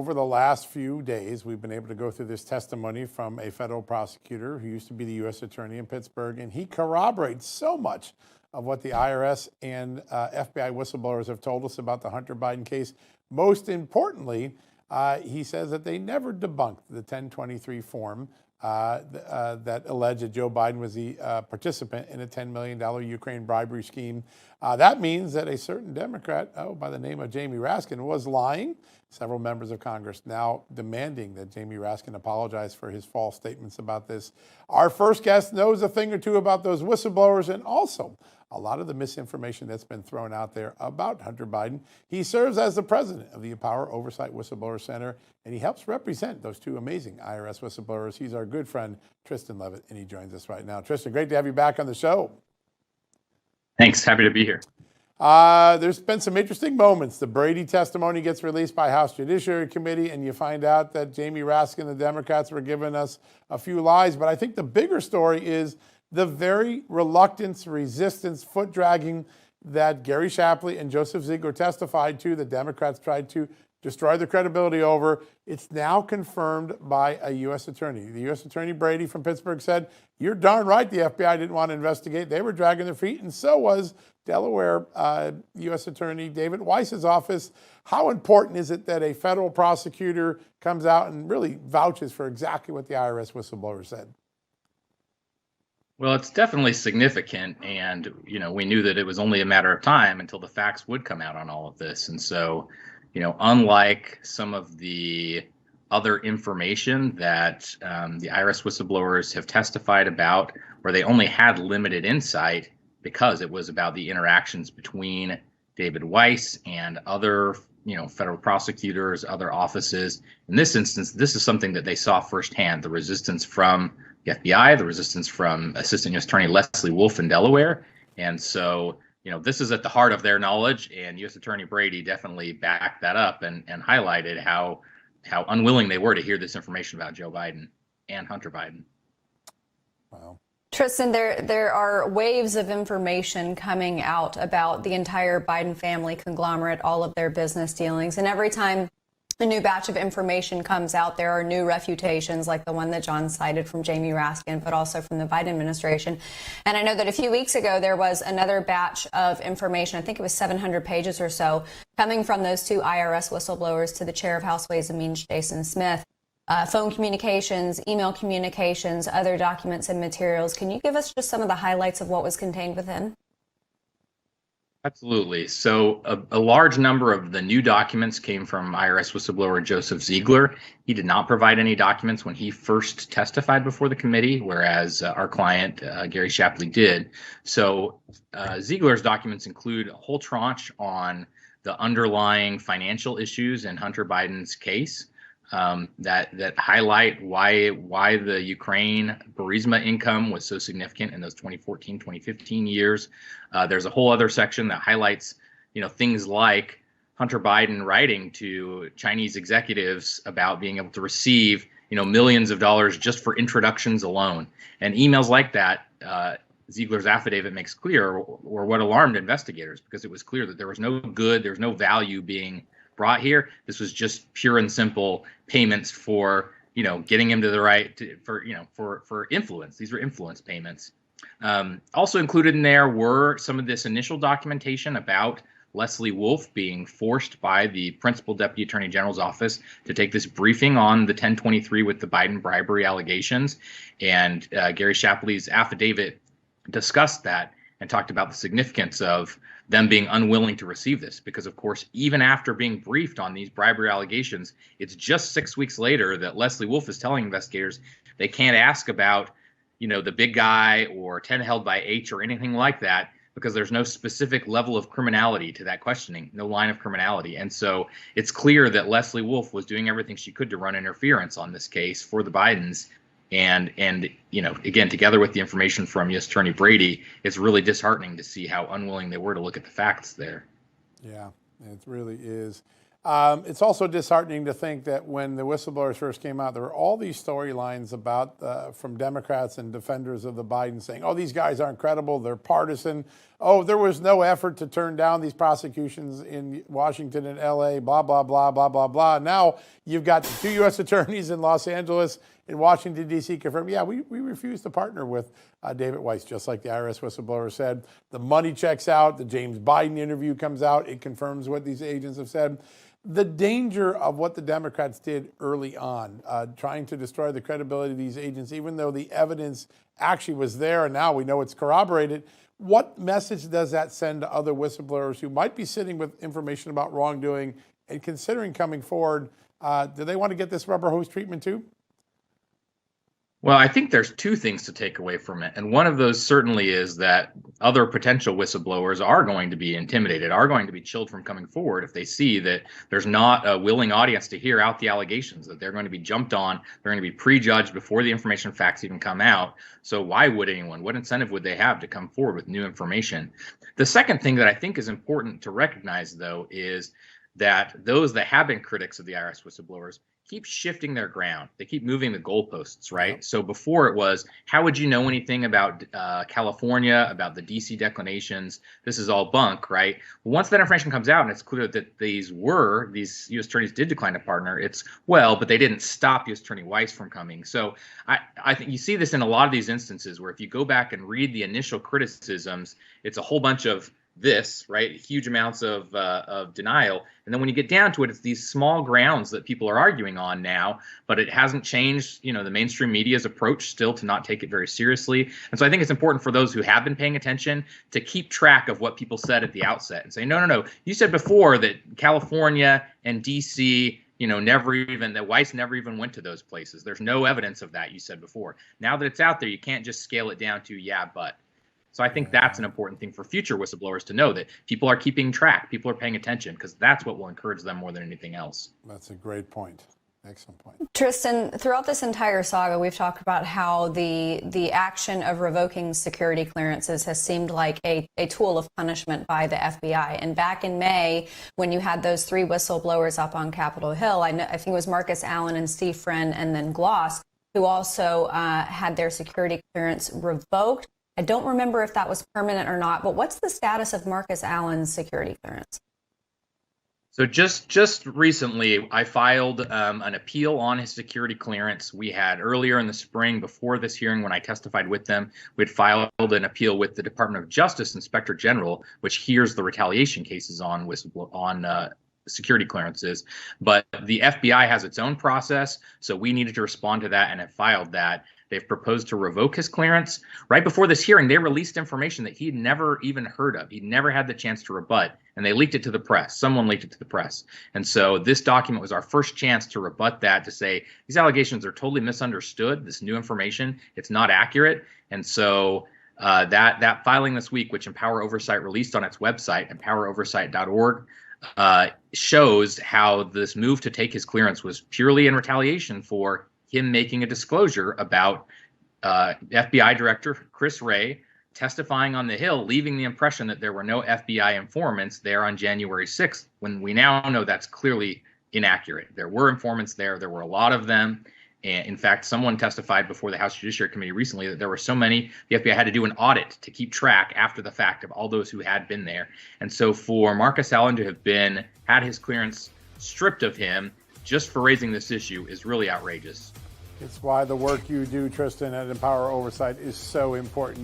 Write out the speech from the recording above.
over the last few days, we've been able to go through this testimony from a federal prosecutor who used to be the U.S. attorney in Pittsburgh, and he corroborates so much of what the IRS and FBI whistleblowers have told us about the Hunter Biden case. Most importantly, he says that they never debunked the 1023 form that alleged that Joe Biden was the participant in a $10 million Ukraine bribery scheme. That means that a certain Democrat, by the name of Jamie Raskin, was lying. Several members of Congress now demanding that Jamie Raskin apologize for his false statements about this. Our first guest knows a thing or two about those whistleblowers and also a lot of the misinformation that's been thrown out there about Hunter Biden. He serves as the president of the Power Oversight Whistleblower Center, and he helps represent those two amazing IRS whistleblowers. He's our good friend, Tristan Leavitt, and he joins us right now. Tristan, great to have you back on the show. Thanks. Happy to be here. There's been some interesting moments. The Brady testimony gets released by House Judiciary Committee, and you find out that Jamie Raskin and the Democrats were giving us a few lies. But I think the bigger story is the very reluctance, resistance, foot dragging that Gary Shapley and Joseph Ziegler testified to. The Democrats tried to destroy the credibility over. It's now confirmed by a U.S. attorney. The U.S. attorney Brady from Pittsburgh said, "You're darn right the FBI didn't want to investigate. They were dragging their feet," and so was Delaware U.S. attorney David Weiss's office. How important is it that a federal prosecutor comes out and really vouches for exactly what the IRS whistleblower said? Well, it's definitely significant, and we knew that it was only a matter of time until the facts would come out on all of this. And so, unlike some of the other information that the IRS whistleblowers have testified about, where they only had limited insight because it was about the interactions between David Weiss and other, federal prosecutors, other offices. In this instance, this is something that they saw firsthand: the resistance from the FBI, the resistance from Assistant U.S. Attorney Leslie Wolf in Delaware. And so, this is at the heart of their knowledge, and U.S. Attorney Brady definitely backed that up and highlighted how unwilling they were to hear this information about Joe Biden and Hunter Biden. Wow. Tristan, there are waves of information coming out about the entire Biden family conglomerate, all of their business dealings, and every time a new batch of information comes out, there are new refutations like the one that John cited from Jamie Raskin, but also from the Biden administration. And I know that a few weeks ago, there was another batch of information, I think it was 700 pages or so, coming from those two IRS whistleblowers to the chair of House Ways and Means, Jason Smith. Phone communications, email communications, other documents and materials. Can you give us just some of the highlights of what was contained within? Absolutely. So a large number of the new documents came from IRS whistleblower Joseph Ziegler. He did not provide any documents when he first testified before the committee, whereas our client, Gary Shapley, did. So Ziegler's documents include a whole tranche on the underlying financial issues in Hunter Biden's case. That highlight why the Ukraine Burisma income was so significant in those 2014, 2015 years. There's a whole other section that highlights, things like Hunter Biden writing to Chinese executives about being able to receive, millions of dollars just for introductions alone. And emails like that, Ziegler's affidavit makes clear, or what alarmed investigators, because it was clear that there was no good, there was no value being brought here. This was just pure and simple payments for, getting him to the right for influence. These were influence payments. Also included in there were some of this initial documentation about Leslie Wolf being forced by the principal deputy attorney general's office to take this briefing on the 1023 with the Biden bribery allegations. And Gary Shapley's affidavit discussed that and talked about the significance of them being unwilling to receive this, because of course, even after being briefed on these bribery allegations, it's just 6 weeks later that Leslie Wolf is telling investigators they can't ask about, the big guy or 10 held by H or anything like that, because there's no specific level of criminality to that questioning, no line of criminality. And so it's clear that Leslie Wolf was doing everything she could to run interference on this case for the Bidens. And again, together with the information from U.S. Attorney Brady, it's really disheartening to see how unwilling they were to look at the facts there. Yeah, it really is. It's also disheartening to think that when the whistleblowers first came out, there were all these storylines about from Democrats and defenders of the Biden saying, oh, these guys aren't credible, they're partisan. Oh, there was no effort to turn down these prosecutions in Washington and LA, blah, blah, blah, blah, blah, blah. Now you've got the 2 U.S. attorneys in Los Angeles and Washington, D.C. confirm, yeah, we refuse to partner with David Weiss, just like the IRS whistleblower said. The money checks out. The James Biden interview comes out. It confirms what these agents have said. The danger of what the Democrats did early on, trying to destroy the credibility of these agents, even though the evidence actually was there and now we know it's corroborated. What message does that send to other whistleblowers who might be sitting with information about wrongdoing and considering coming forward? Do they want to get this rubber hose treatment too? Well, I think there's two things to take away from it. And one of those certainly is that other potential whistleblowers are going to be intimidated, are going to be chilled from coming forward if they see that there's not a willing audience to hear out the allegations, that they're going to be jumped on, they're going to be prejudged before the information and facts even come out. So why would anyone, what incentive would they have to come forward with new information? The second thing that I think is important to recognize, though, is that those that have been critics of the IRS whistleblowers keep shifting their ground. They keep moving the goalposts, right? Yep. So before it was, how would you know anything about California, about the DC declinations? This is all bunk, right? Well, once that information comes out and it's clear that these U.S. attorneys did decline to partner, it's, well, but they didn't stop U.S. Attorney Weiss from coming. So I think you see this in a lot of these instances where if you go back and read the initial criticisms, it's a whole bunch of this, right? Huge amounts of denial. And then when you get down to it, it's these small grounds that people are arguing on now, but it hasn't changed, you know, the mainstream media's approach still to not take it very seriously. And so I think it's important for those who have been paying attention to keep track of what people said at the outset and say, no, you said before that California and DC, you know, that Weiss never even went to those places. There's no evidence of that, you said before. Now that it's out there, you can't just scale it down to, yeah, but. So I think that's an important thing for future whistleblowers to know, that people are keeping track, people are paying attention, because that's what will encourage them more than anything else. That's a great point. Excellent point. Tristan, throughout this entire saga, we've talked about how the action of revoking security clearances has seemed like a tool of punishment by the FBI. And back in May, when you had those 3 whistleblowers up on Capitol Hill, I think it was Marcus Allen and Steve Friend and then Gloss, who also had their security clearance revoked. I don't remember if that was permanent or not, but what's the status of Marcus Allen's security clearance? So just recently, I filed an appeal on his security clearance. We had earlier in the spring, before this hearing, when I testified with them, we had filed an appeal with the Department of Justice Inspector General, which hears the retaliation cases on security clearances. But the FBI has its own process, so we needed to respond to that and have filed that. They've proposed to revoke his clearance. Right before this hearing, they released information that he'd never even heard of. He'd never had the chance to rebut, and they leaked it to the press. Someone leaked it to the press. And so this document was our first chance to rebut that, to say these allegations are totally misunderstood. This new information, it's not accurate. And so that filing this week, which Empower Oversight released on its website, empoweroversight.org, shows how this move to take his clearance was purely in retaliation for him making a disclosure about FBI Director Chris Wray testifying on the Hill, leaving the impression that there were no FBI informants there on January 6th, when we now know that's clearly inaccurate. There were informants there. There were a lot of them. And in fact, someone testified before the House Judiciary Committee recently that there were so many, the FBI had to do an audit to keep track after the fact of all those who had been there. And so for Marcus Allen to have had his clearance stripped of him just for raising this issue is really outrageous. It's why the work you do, Tristan, at Empower Oversight is so important.